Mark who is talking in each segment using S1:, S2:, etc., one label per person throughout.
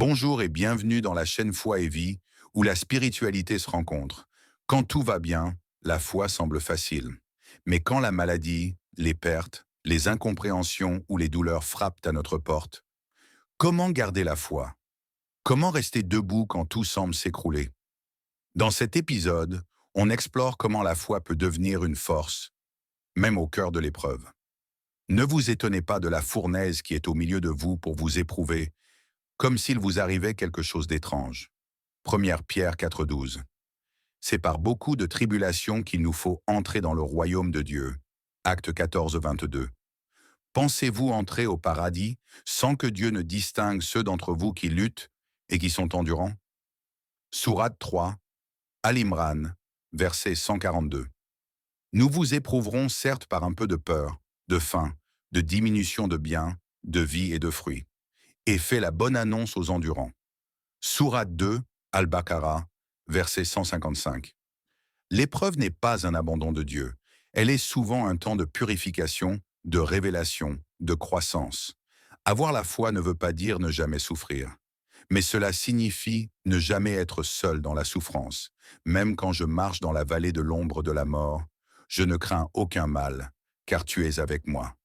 S1: Bonjour et bienvenue dans la chaîne Foi et Vie, où la spiritualité se rencontre. Quand tout va bien, la foi semble facile. Mais quand la maladie, les pertes, les incompréhensions ou les douleurs frappent à notre porte, comment garder la foi? Comment rester debout quand tout semble s'écrouler? Dans cet épisode, on explore comment la foi peut devenir une force, même au cœur de l'épreuve. Ne vous étonnez pas de la fournaise qui est au milieu de vous pour vous éprouver, comme s'il vous arrivait quelque chose d'étrange. 1 Pierre 4,12. C'est par beaucoup de tribulations qu'il nous faut entrer dans le royaume de Dieu. Acte 14, 22. Pensez-vous entrer au paradis sans que Dieu ne distingue ceux d'entre vous qui luttent et qui sont endurants? Sourate 3, Al-Imran, verset 142. Nous vous éprouverons certes par un peu de peur, de faim, de diminution de biens, de vie et de fruits. Et fait la bonne annonce aux endurants. Sourate 2, Al-Baqarah, verset 155. L'épreuve n'est pas un abandon de Dieu. Elle est souvent un temps de purification, de révélation, de croissance. Avoir la foi ne veut pas dire ne jamais souffrir. Mais cela signifie ne jamais être seul dans la souffrance. Même quand je marche dans la vallée de l'ombre de la mort, je ne crains aucun mal, car tu es avec moi.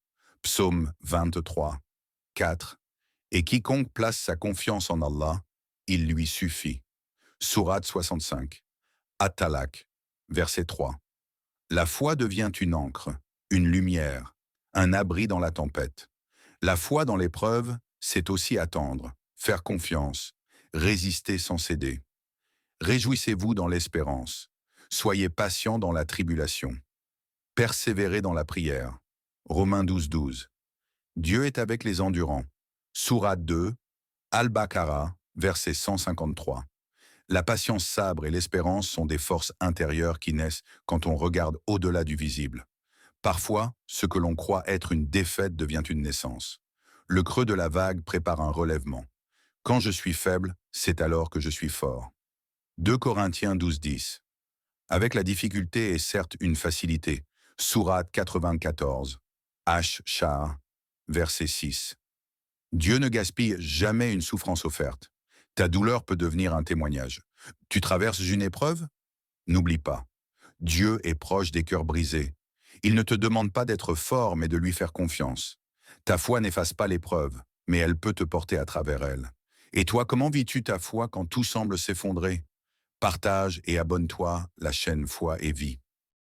S1: Psaume 23, 4. Et quiconque place sa confiance en Allah, il lui suffit. Sourate 65. At-Talaq, verset 3. La foi devient une encre, une lumière, un abri dans la tempête. La foi dans l'épreuve, c'est aussi attendre, faire confiance, résister sans céder. Réjouissez-vous dans l'espérance. Soyez patient dans la tribulation. Persévérez dans la prière. Romains 12, 12. Dieu est avec les endurants. Sourate 2, Al-Baqarah, verset 153. La patience sabre et l'espérance sont des forces intérieures qui naissent quand on regarde au-delà du visible. Parfois, ce que l'on croit être une défaite devient une naissance. Le creux de la vague prépare un relèvement. Quand je suis faible, c'est alors que je suis fort. 2 Corinthiens 12, 10. Avec la difficulté est certes une facilité. Sourate 94, Ash-Shah, verset 6. Dieu ne gaspille jamais une souffrance offerte. Ta douleur peut devenir un témoignage. Tu traverses une épreuve? N'oublie pas. Dieu est proche des cœurs brisés. Il ne te demande pas d'être fort, mais de lui faire confiance. Ta foi n'efface pas l'épreuve, mais elle peut te porter à travers elle. Et toi, comment vis-tu ta foi quand tout semble s'effondrer? Partage et abonne-toi, la chaîne Foi et Vie.